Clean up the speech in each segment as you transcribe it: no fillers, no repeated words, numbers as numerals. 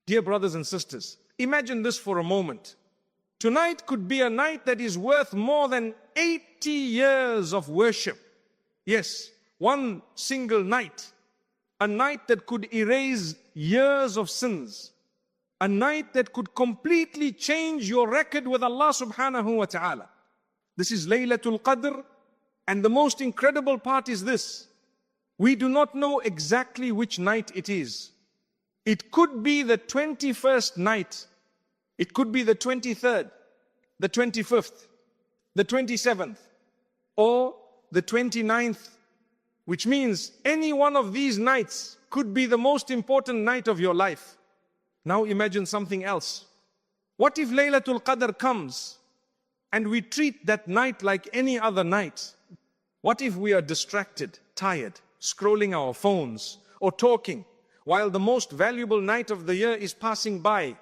Dear brothers and sisters, imagine this for a moment. Tonight could be a night that is worth more than 80 years of worship. Yes, one single night. A night that could erase years of sins. A night that could completely change your record with Allah subhanahu wa ta'ala. This is Laylatul Qadr, and the most incredible part is this. We do not know exactly which night it is. It could be the 21st night. It could be the 23rd, the 25th, the 27th, or the 29th, which means any one of these nights could be the most important night of your life. Now imagine something else. What if Laylatul Qadr comes and we treat that night like any other night? What if we are distracted, tired, scrolling our phones or talking while the most valuable night of the year is passing by?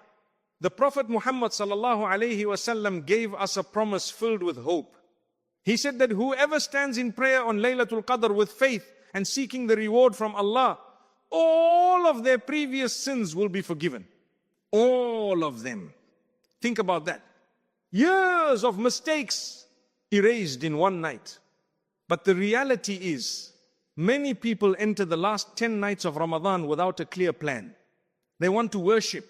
The Prophet Muhammad sallallahu alaihi wasallam gave us a promise filled with hope. He said that whoever stands in prayer on Laylatul Qadr with faith and seeking the reward from Allah, all of their previous sins will be forgiven. All of them. Think about that. Years of mistakes erased in one night. But the reality is, many people enter the last 10 nights of Ramadan without a clear plan. They want to worship.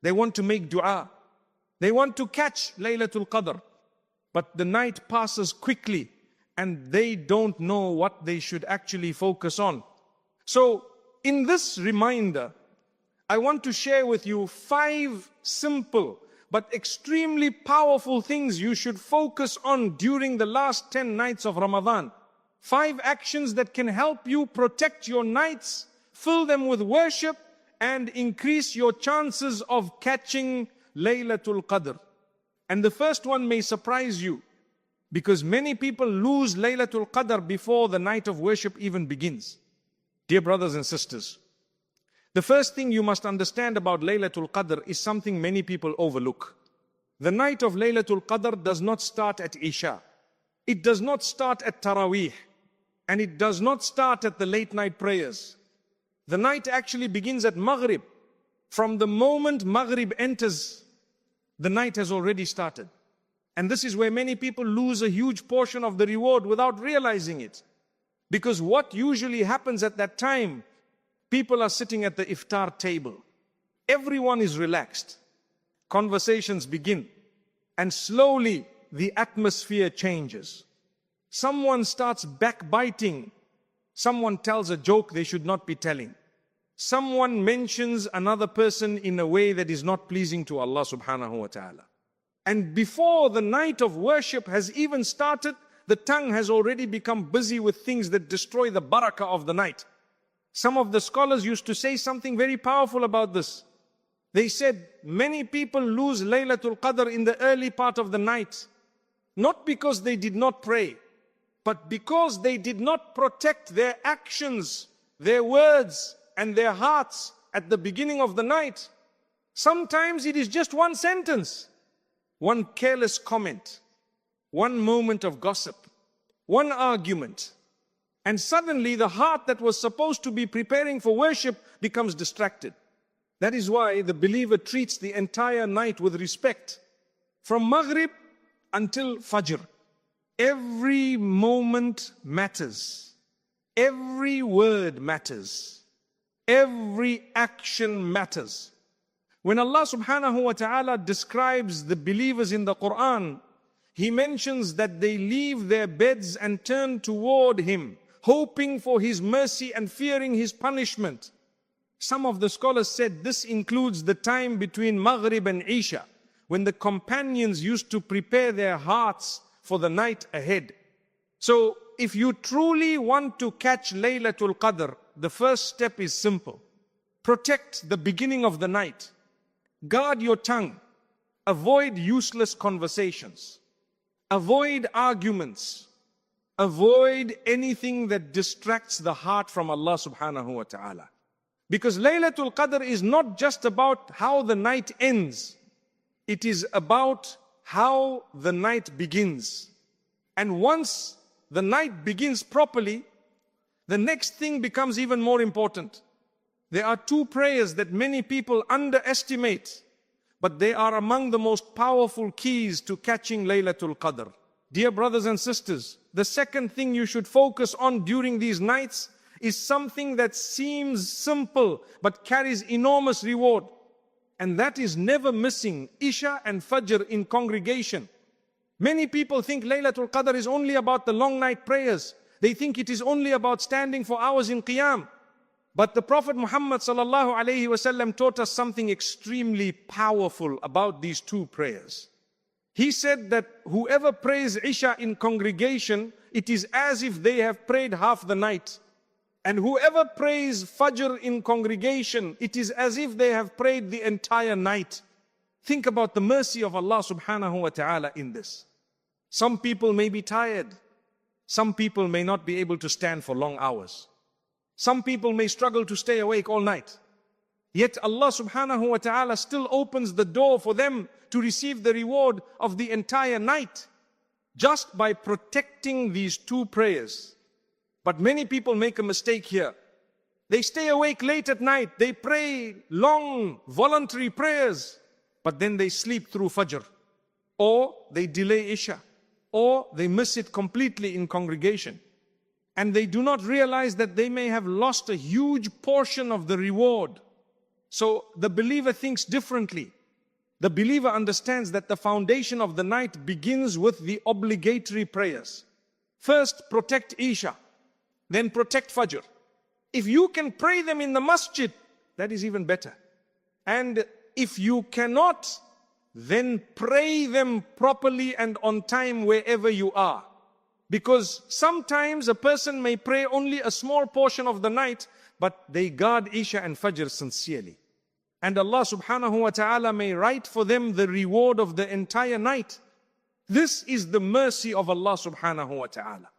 They want to make dua. They want to catch Laylatul Qadr. But the night passes quickly and they don't know what they should actually focus on. So, in this reminder, I want to share with you 5 simple but extremely powerful things you should focus on during the last 10 nights of Ramadan. 5 actions that can help you protect your nights, fill them with worship, and increase your chances of catching Laylatul Qadr. And the first one may surprise you, because many people lose Laylatul Qadr before the night of worship even begins. Dear brothers and sisters, the first thing you must understand about Laylatul Qadr is something many people overlook. The night of Laylatul Qadr does not start at Isha. It does not start at Taraweeh. And it does not start at the late night prayers. The night actually begins at Maghrib. From the moment Maghrib enters, the night has already started. And this is where many people lose a huge portion of the reward without realizing it. Because what usually happens at that time, people are sitting at the iftar table. Everyone is relaxed. Conversations begin. And slowly the atmosphere changes. Someone starts backbiting. Someone tells a joke they should not be telling. Someone mentions another person in a way that is not pleasing to Allah subhanahu wa ta'ala. And before the night of worship has even started, the tongue has already become busy with things that destroy the barakah of the night. Some of the scholars used to say something very powerful about this. They said, many people lose Laylatul Qadr in the early part of the night, not because they did not pray, but because they did not protect their actions, their words, and their hearts at the beginning of the night. Sometimes it is just one sentence, one careless comment, one moment of gossip, one argument. And suddenly the heart that was supposed to be preparing for worship becomes distracted. That is why the believer treats the entire night with respect. From Maghrib until Fajr. Every moment matters. Every word matters. Every action matters. When Allah subhanahu wa ta'ala describes the believers in the Quran, He mentions that they leave their beds and turn toward Him, hoping for His mercy and fearing His punishment. Some of the scholars said this includes the time between Maghrib and Isha, when the companions used to prepare their hearts for the night ahead. So, if you truly want to catch Laylatul Qadr, the first step is simple. Protect the beginning of the night. Guard your tongue. Avoid useless conversations. Avoid arguments. Avoid anything that distracts the heart from Allah subhanahu wa ta'ala. Because Laylatul Qadr is not just about how the night ends. It is about how the night begins. And once the night begins properly, the next thing becomes even more important. There are two prayers that many people underestimate, but they are among the most powerful keys to catching Laylatul Qadr. Dear brothers and sisters, the second thing you should focus on during these nights is something that seems simple but carries enormous reward. And that is never missing Isha and Fajr in congregation. Many people think Laylatul Qadr is only about the long night prayers. They think it is only about standing for hours in Qiyam. But the Prophet Muhammad sallallahu alaihi wasallam taught us something extremely powerful about these two prayers. He said that whoever prays Isha in congregation, it is as if they have prayed half the night. And whoever prays Fajr in congregation, it is as if they have prayed the entire night. Think about the mercy of Allah subhanahu wa ta'ala in this. Some people may be tired. Some people may not be able to stand for long hours. Some people may struggle to stay awake all night. Yet Allah subhanahu wa ta'ala still opens the door for them to receive the reward of the entire night just by protecting these two prayers. But many people make a mistake here. They stay awake late at night. They pray long voluntary prayers, but then they sleep through Fajr, or they delay Isha, or they miss it completely in congregation. And they do not realize that they may have lost a huge portion of the reward. So the believer thinks differently. The believer understands that the foundation of the night begins with the obligatory prayers. First, protect Isha, then protect Fajr. If you can pray them in the masjid, that is even better. And if you cannot, then pray them properly and on time wherever you are. Because sometimes a person may pray only a small portion of the night, but they guard Isha and Fajr sincerely. And Allah subhanahu wa ta'ala may write for them the reward of the entire night. This is the mercy of Allah subhanahu wa ta'ala.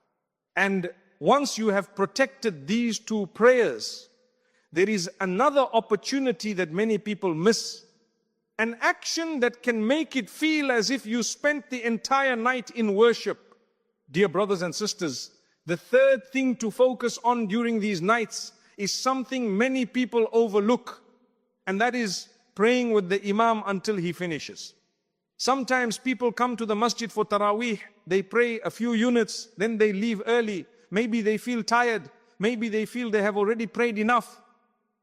And once you have protected these two prayers, there is another opportunity that many people miss. An action that can make it feel as if you spent the entire night in worship. Dear brothers and sisters, the third thing to focus on during these nights is something many people overlook, and that is praying with the Imam until he finishes. Sometimes people come to the masjid for Taraweeh, they pray a few units, then they leave early. Maybe they feel tired, maybe they feel they have already prayed enough.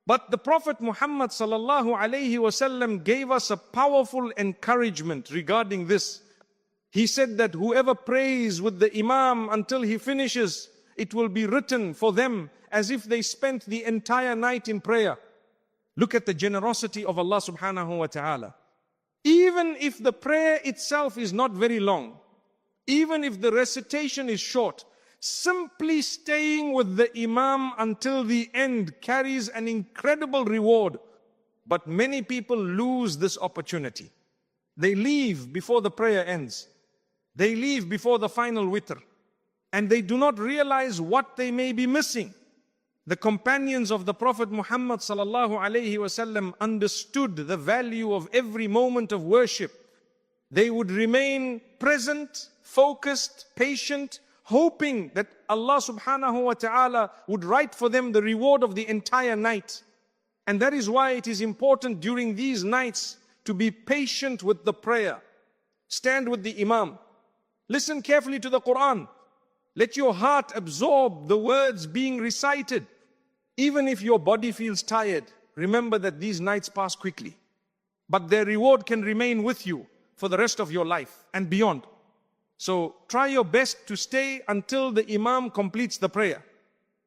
But the Prophet Muhammad sallallahu alaihi wasallam gave us a powerful encouragement regarding this. He said that whoever prays with the Imam until he finishes, it will be written for them as if they spent the entire night in prayer. Look at the generosity of Allah subhanahu wa ta'ala. Even if the prayer itself is not very long, even if the recitation is short, simply staying with the Imam until the end carries an incredible reward. But many people lose this opportunity. They leave before the prayer ends. They leave before the final witr. And they do not realize what they may be missing. The companions of the Prophet Muhammad sallallahu alaihi wasallam understood the value of every moment of worship. They would remain present, focused, patient, hoping that Allah subhanahu wa ta'ala would write for them the reward of the entire night. And that is why it is important during these nights to be patient with the prayer. Stand with the Imam. Listen carefully to the Quran. Let your heart absorb the words being recited. Even if your body feels tired, remember that these nights pass quickly. But their reward can remain with you for the rest of your life and beyond. So try your best to stay until the Imam completes the prayer.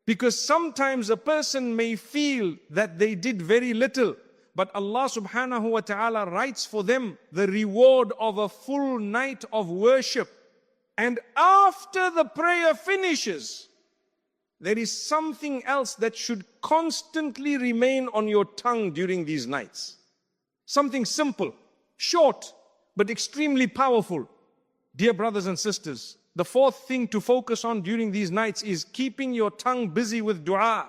Because sometimes a person may feel that they did very little, but Allah subhanahu wa ta'ala writes for them the reward of a full night of worship. And after the prayer finishes, there is something else that should constantly remain on your tongue during these nights. Something simple, short, but extremely powerful. Dear brothers and sisters, the fourth thing to focus on during these nights is keeping your tongue busy with dua.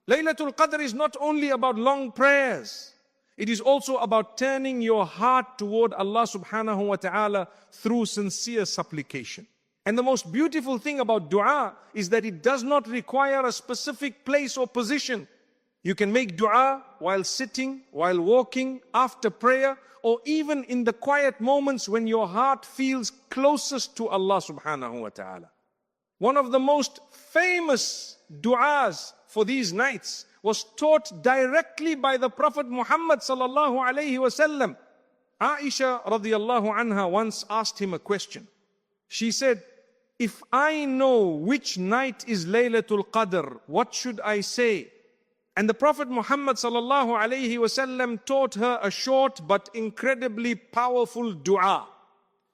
Laylatul Qadr is not only about long prayers. It is also about turning your heart toward Allah subhanahu wa ta'ala through sincere supplication. And the most beautiful thing about dua is that it does not require a specific place or position. You can make dua while sitting, while walking, after prayer, or even in the quiet moments when your heart feels closest to Allah subhanahu wa ta'ala. One of the most famous du'as for these nights was taught directly by the Prophet Muhammad sallallahu alayhi wasallam. Aisha radiyallahu anha once asked him a question. She said, if I know which night is Laylatul Qadr, what should I say? And the Prophet Muhammad sallallahu alayhi wasallam taught her a short but incredibly powerful dua.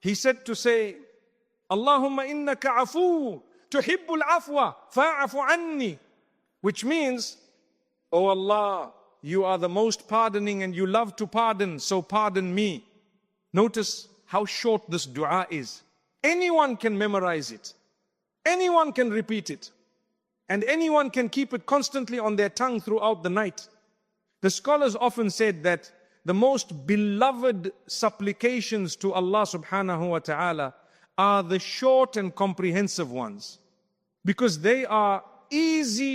He said to say, Allahumma innaka afu tuhibbul afwa fa'afu anni. Which means, oh Allah, you are the most pardoning and you love to pardon, so pardon me. Notice how short this dua is. Anyone can memorize it. Anyone can repeat it. And anyone can keep it constantly on their tongue throughout the night. The scholars often said that the most beloved supplications to Allah subhanahu wa ta'ala are the short and comprehensive ones, because they are easy